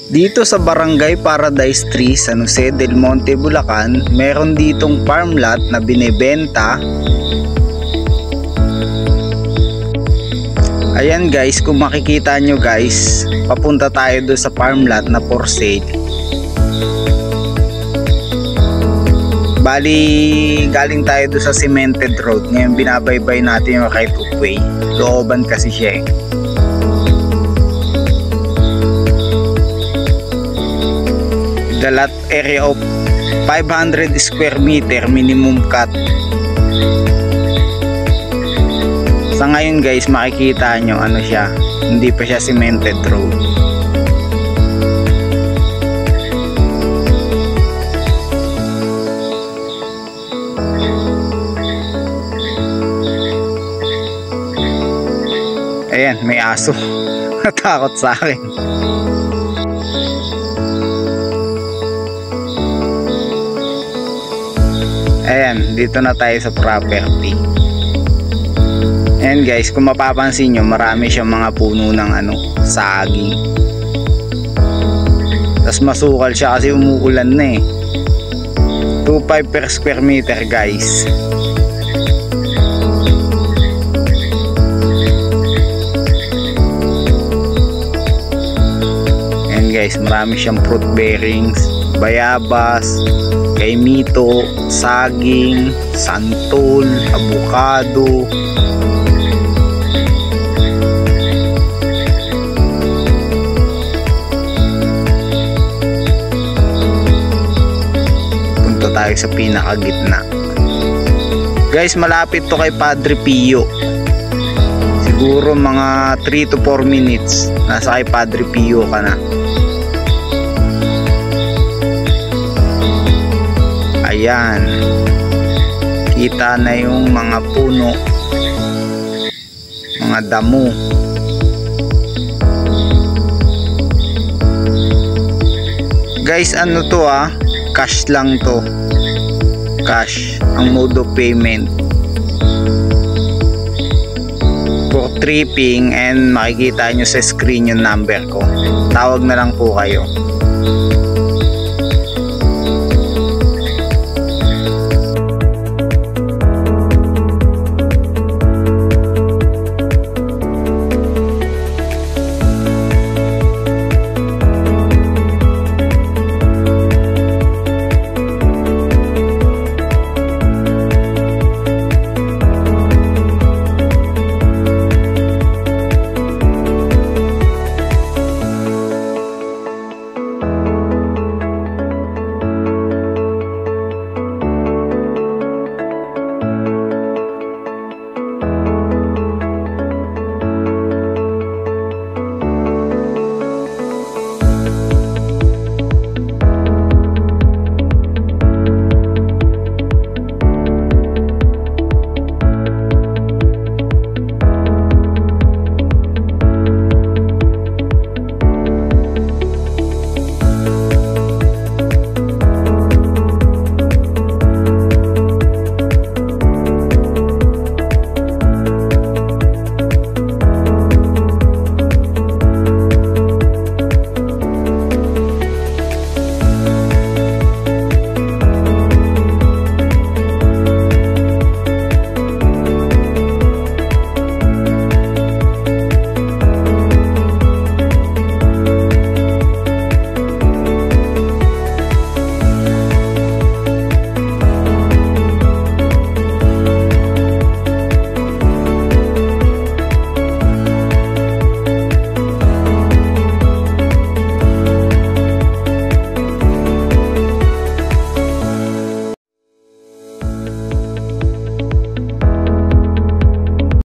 Dito sa Barangay Paradise 3, San Jose del Monte, Bulacan, meron ditong farm lot na binebenta. Ayan guys, kung makikita nyo guys, papunta tayo doon sa farm lot na for sale. Bali, galing tayo doon sa cemented road. Ngayon binabaybay natin yung right of way. Looban kasi siya eh. The lot area of 500 square meter minimum cut. Sa ngayon guys, makikita nyo ano siya, hindi pa siya cemented road. Ayan, may aso. Natakot sa akin. Ayan, dito na tayo sa property. Ayan guys, kung mapapansin nyo, marami siyang mga puno ng saging. Tapos masukal siya kasi umuulan na eh. 2.5 per square meter guys. Ayan guys, marami siyang fruit bearings, bayabas, kaimito, saging, santol, avocado. Punta tayo sa pinakagitna. Guys, malapit to kay Padre Pio. Siguro mga 3 to 4 minutes nasa kay Padre Pio ka na. Ayan, kita na yung mga puno, mga damo. Guys, ano to cash lang to. Cash ang mode of payment for tripping, and makikita nyo sa screen yung number ko. Tawag na lang po kayo.